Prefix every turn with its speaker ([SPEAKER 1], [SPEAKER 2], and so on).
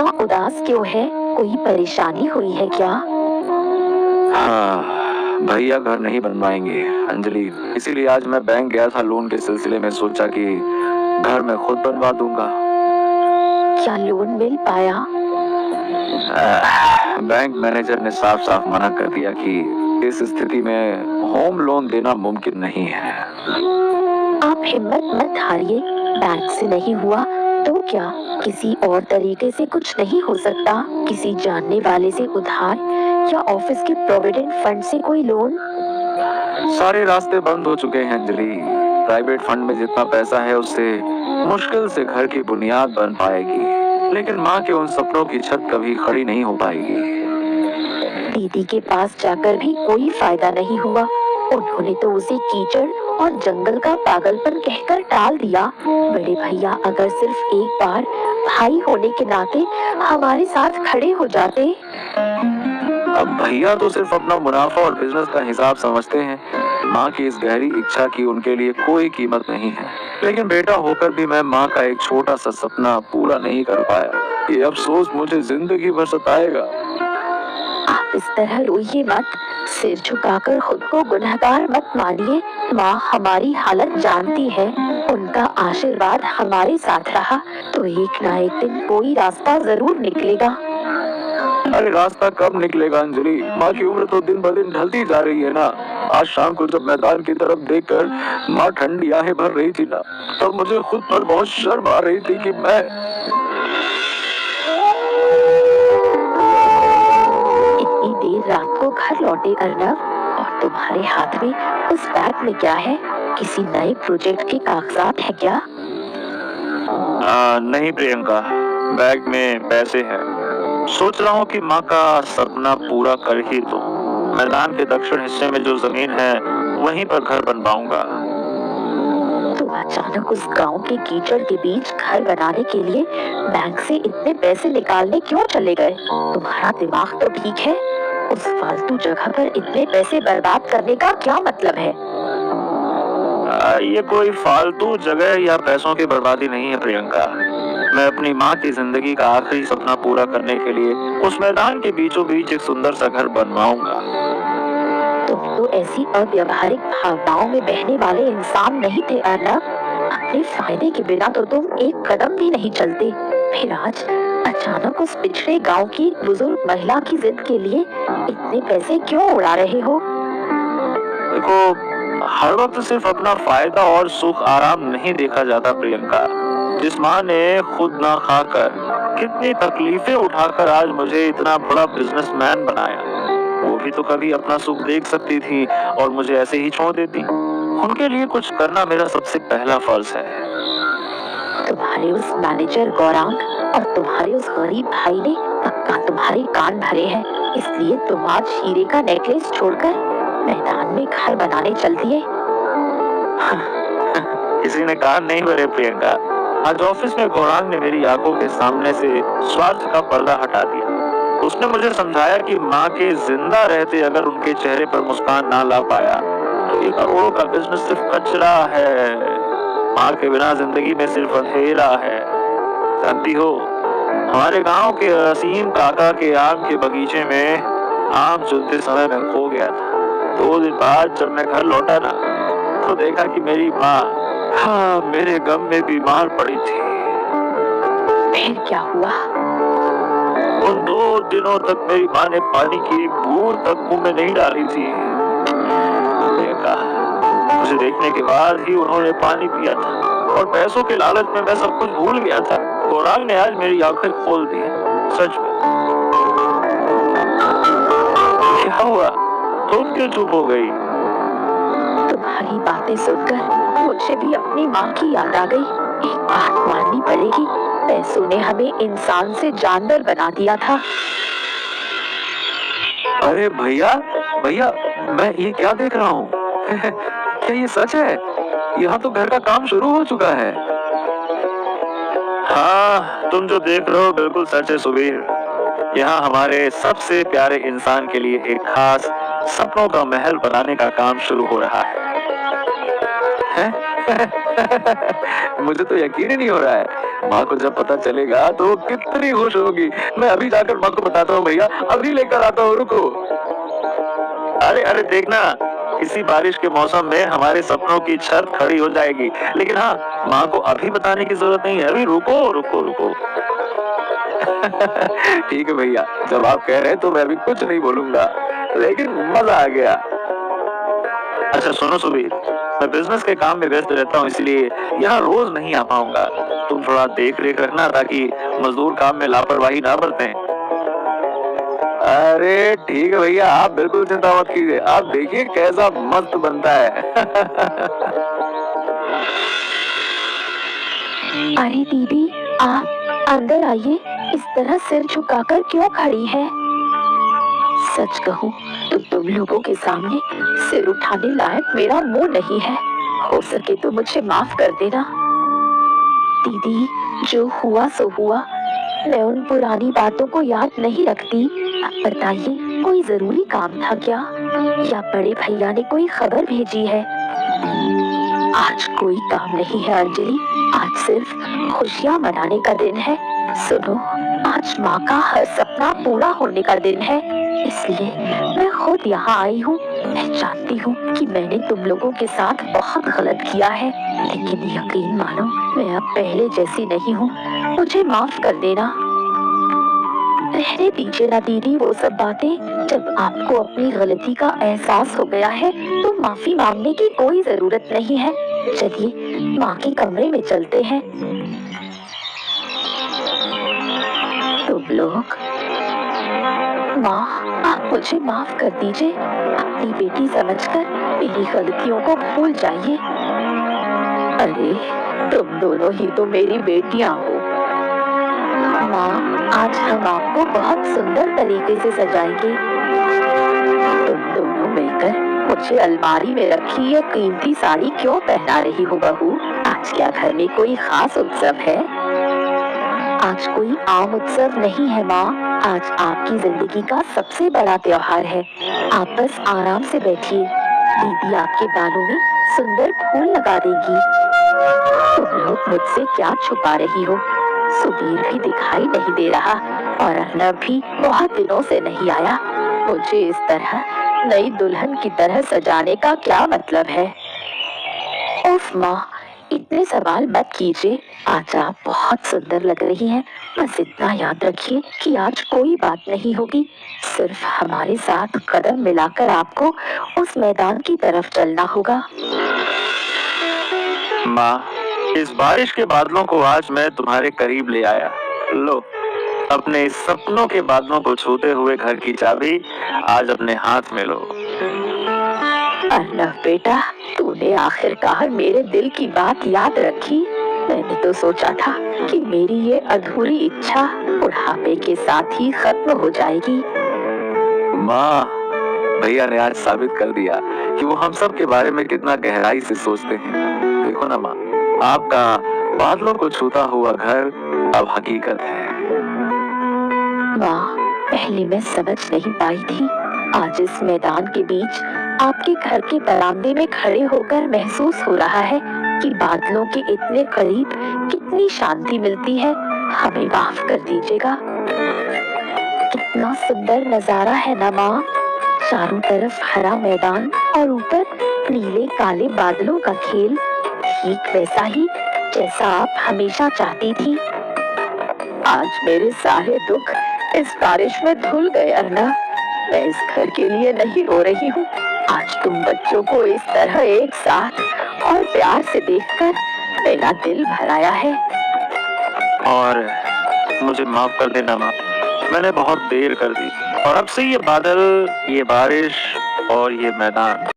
[SPEAKER 1] इतना उदास क्यों है? कोई परेशानी हुई है क्या?
[SPEAKER 2] हाँ, भैया घर नहीं बनवाएंगे अंजलि, इसीलिए आज मैं बैंक गया था लोन के सिलसिले में। सोचा कि घर मैं खुद बनवा दूंगा।
[SPEAKER 1] क्या लोन मिल पाया?
[SPEAKER 2] बैंक मैनेजर ने साफ साफ मना कर दिया कि इस स्थिति में होम लोन देना मुमकिन नहीं है।
[SPEAKER 1] आप हिम्मत मत हारिए, बैंक से नहीं हुआ तो क्या किसी और तरीके से कुछ नहीं हो सकता? किसी जानने वाले से उधार या ऑफिस के प्रोविडेंट फंड से कोई लोन?
[SPEAKER 2] सारे रास्ते बंद हो चुके हैं अंजलि। प्राइवेट फंड में जितना पैसा है उससे मुश्किल से घर की बुनियाद बन पाएगी, लेकिन माँ के उन सपनों की छत कभी खड़ी नहीं हो पाएगी।
[SPEAKER 1] दीदी के पास जाकर भी कोई फायदा नहीं हुआ। उन्होंने तो उसे कीचड़ और जंगल का पागलपन कहकर टाल दिया। बड़े भैया अगर सिर्फ एक बार भाई होने के नाते हमारे साथ खड़े हो जाते।
[SPEAKER 2] अब भैया तो सिर्फ अपना मुनाफा और बिजनेस का हिसाब समझते हैं। माँ की इस गहरी इच्छा की उनके लिए कोई कीमत नहीं है। लेकिन बेटा होकर भी मैं माँ का एक छोटा सा सपना पूरा नहीं कर पाया। ये अफसोस मुझे जिंदगी भर सताएगा।
[SPEAKER 1] आप इस तरह रोइए मत, सिर झुकाकर खुद को गुनहगार मत मानिए। माँ हमारी हालत जानती है, उनका आशीर्वाद हमारे साथ रहा तो एक ना एक दिन कोई रास्ता जरूर निकलेगा।
[SPEAKER 2] अरे रास्ता कब निकलेगा अंजलि? माँ की उम्र तो दिन ब दिन ढलती जा रही है ना। आज शाम को जब मैदान की तरफ देखकर माँ ठंडी आहें भर रही थी ना, तब मुझे खुद पर बहुत शर्म आ रही थी कि मैं
[SPEAKER 1] इतनी देर रात को घर लौटे अर्नब, और तुम्हारे हाथ में उस बैग में क्या है? किसी नए प्रोजेक्ट के कागजात है क्या?
[SPEAKER 2] नहीं प्रियंका, बैग में पैसे हैं। सोच रहा हूँ कि माँ का सपना पूरा कर ही दूं। मैदान के दक्षिण हिस्से में जो जमीन है वहीं पर घर बनवाऊंगा।
[SPEAKER 1] तुम अचानक उस गांव के कीचड़ के बीच घर बनाने के लिए बैंक से इतने पैसे निकालने क्यों चले गए? तुम्हारा दिमाग तो ठीक है? उस फालतू जगह पर इतने पैसे बर्बाद करने का क्या मतलब है?
[SPEAKER 2] ये कोई फालतू जगह या पैसों की बर्बादी नहीं है प्रियंका। मैं अपनी माँ की जिंदगी का आखिरी सपना पूरा करने के लिए उस मैदान के बीचों बीच एक सुंदर सा घर बनवाऊंगा।
[SPEAKER 1] तुम तो ऐसी अव्यवहारिक भावनाओं में बहने वाले इंसान नहीं थे अर्नब। अपने फायदे के बिना तो तुम एक कदम भी नहीं चलते। फिर आज अचानक उस पिछड़े गांव की बुजुर्ग महिला की जिद के लिए इतने पैसे क्यों उड़ा रहे हो?
[SPEAKER 2] देखो, हर वक्त सिर्फ अपना फायदा और सुख आराम नहीं देखा जाता प्रियंका। जिस माँ ने खुद ना खाकर कितनी तकलीफें उठाकर आज मुझे इतना बड़ा बिजनेसमैन बनाया, वो भी तो कभी अपना सुख देख सकती थी और मुझे ऐसे ही छोड़ देती। उनके लिए कुछ करना मेरा सबसे पहला फर्ज है।
[SPEAKER 1] तुम्हारे उस मैनेजर गौरांग और तुम्हारे उस गरीब भाई ने पक्का तुम्हारे कान भरे हैं, इसलिए तुम आज हीरे का नेकलेस छोड़कर मैदान में घर बनाने चल दिए।
[SPEAKER 2] किसी ने कान नहीं भरे प्रियंका। आज ऑफिस में गौरांग ने मेरी आंखों के सामने से स्वार्थ का पर्दा हटा दिया। उसने मुझे समझाया कि माँ के जिंदा रहते अगर उनके चेहरे पर मुस्कान ना ला पाया तो ये करोड़ों का बिजनेस सिर्फ कचरा है। माँ के बिना जिंदगी में सिर्फ अंधेरा है। जानती हो, हमारे गांव के असीम काका के आम के बगीचे में आम चुनते समय मैं खो गया था। 2 दिन बाद जब मैं घर लौटा ना, तो देखा कि मेरी माँ मेरे गम में बीमार पड़ी थी।
[SPEAKER 1] फिर क्या हुआ?
[SPEAKER 2] उन 2 दिनों तक मेरी माँ ने पानी की एक बूंद तक मुंह में नहीं डाली थी। देखा, मुझे देखने के बाद ही उन्होंने पानी पिया था और पैसों के लालच में मैं सब कुछ भूल गया था। गौरांग ने आज मेरी आंखें खोल दी, सच में। क्या हुआ? तुम क्यों चुप हो गई?
[SPEAKER 1] तुम्हारी बातें सुनकर मुझे भी अपनी माँ की याद आ गई। एक बात माननी पड़ेगी, पैसों ने हमें इंसान से जानवर बना दिया था।
[SPEAKER 2] अरे भैया, भैया, मैं ये क्या देख रहा हूँ? क्या ये सच है? यहाँ तो घर का काम शुरू हो चुका है। हाँ, तुम जो देख रहे हो बिल्कुल सच है सुबीर। यहाँ हमारे सबसे प्यारे इंसान के लिए एक खास सपनों का महल बनाने का काम शुरू हो रहा है। मुझे तो यकीन ही नहीं हो रहा है। माँ को जब पता चलेगा तो वो कितनी खुश होगी। मैं अभी जाकर माँ को बताता हूँ भैया, अभी लेकर आता हूँ, रुको। अरे अरे देखना, इसी बारिश के मौसम में हमारे सपनों की छत खड़ी हो जाएगी। लेकिन हाँ, माँ को अभी बताने की जरूरत नहीं है, अभी रुको रुको रुको। ठीक है भैया, जब आप कह रहे हैं तो मैं अभी कुछ नहीं बोलूंगा, लेकिन मजा आ गया। अच्छा सुनो सुबीर, मैं बिजनेस के काम में व्यस्त रहता हूँ, इसलिए यहाँ रोज नहीं आ पाऊंगा। तुम थोड़ा देख रेख रखना ताकि मजदूर काम में लापरवाही ना बरतें। अरे ठीक है भैया, आप बिल्कुल चिंता मत कीजिए, आप देखिए कैसा मस्त बनता है।
[SPEAKER 1] अरे दीदी, आप अंदर आइए। इस तरह सिर झुकाकर क्यों खड़ी है? सच कहूँ तो तुम लोगों के सामने सिर उठाने लायक मेरा मुंह नहीं है। हो सके तो मुझे माफ कर देना। दीदी, जो हुआ सो हुआ। मैं उन पुरानी बातों को याद नहीं रखती। अब बताइए, कोई जरूरी काम था क्या, या बड़े भैया ने कोई खबर भेजी है? आज कोई काम नहीं है अंजलि, आज सिर्फ खुशियाँ मनाने का दिन है। सुनो, आज माँ का हर सपना पूरा होने का दिन है, इसलिए मैं खुद यहाँ आई हूँ। मैं जानती हूँ कि मैंने तुम लोगों के साथ बहुत गलत किया है, लेकिन यकीन मानो, मैं अब पहले जैसी नहीं हूँ। मुझे माफ कर देना। रहने दीजिए ना दीदी वो सब बातें। जब आपको अपनी गलती का एहसास हो गया है तो माफी मांगने की कोई जरूरत नहीं है। चलिए माँ के कमरे में चलते हैं। तुम लोग, माँ, आप मुझे माफ कर दीजिए। अपनी बेटी समझकर मेरी गलतियों को भूल जाइए। अरे, तुम दोनों ही तो मेरी बेटियां हो। माँ, आज हम आपको बहुत सुंदर तरीके से सजाएंगे। तुम दोनों मिलकर मुझे अलमारी में रखी ये कीमती साड़ी क्यों पहना रही हो बहू? आज क्या घर में कोई खास उत्सव है? आज कोई आम उत्सव नहीं है माँ, आज आपकी जिंदगी का सबसे बड़ा त्योहार है। आप बस आराम से बैठिए, दीदी आपके बालों में सुंदर फूल लगा देगी। तुम लोग मुझसे क्या छुपा रही हो? सुबीर भी दिखाई नहीं दे रहा और अर्नब भी बहुत दिनों से नहीं आया। मुझे इस तरह नई दुल्हन की तरह सजाने का क्या मतलब है? उफ माँ, इतने सवाल मत कीजिए। आज आप बहुत सुंदर लग रही हैं। बस इतना याद रखिए कि आज कोई बात नहीं होगी। सिर्फ हमारे साथ कदम मिलाकर आपको उस मैदान की तरफ चलना होगा।
[SPEAKER 2] माँ, इस बारिश के बादलों को आज मैं तुम्हारे करीब ले आया। लो, अपने इस सपनों के बादलों को छूते हुए घर की चाबी आज अपने हाथ में लो।
[SPEAKER 1] अर्नब बेटा, तूने आखिरकार मेरे दिल की बात याद रखी। मैंने तो सोचा था कि मेरी ये अधूरी इच्छा बुढ़ापे के साथ ही खत्म हो जाएगी।
[SPEAKER 2] माँ, भैया ने आज साबित कर दिया कि वो हम सब के बारे में कितना गहराई से सोचते हैं। देखो ना माँ, आपका बादलों को छूता हुआ घर अब हकीकत है।
[SPEAKER 1] माँ, पहले मैं समझ नहीं पाई थी। आज इस मैदान के बीच आपके घर के बरामदे में खड़े होकर महसूस हो रहा है कि बादलों के इतने करीब कितनी शांति मिलती है। हमें माफ कर दीजिएगा। कितना सुंदर नजारा है ना माँ, चारों तरफ हरा मैदान और ऊपर नीले काले बादलों का खेल, ठीक वैसा ही जैसा आप हमेशा चाहती थी। आज मेरे सारे दुख इस बारिश में धुल गए अर्नब। मैं इस घर के लिए नहीं रो रही हूँ। आज तुम बच्चों को इस तरह एक साथ और प्यार से देखकर मेरा दिल भर आया है।
[SPEAKER 2] और मुझे माफ कर देना माँ, मैंने बहुत देर कर दी। और अब से ये बादल, ये बारिश और ये मैदान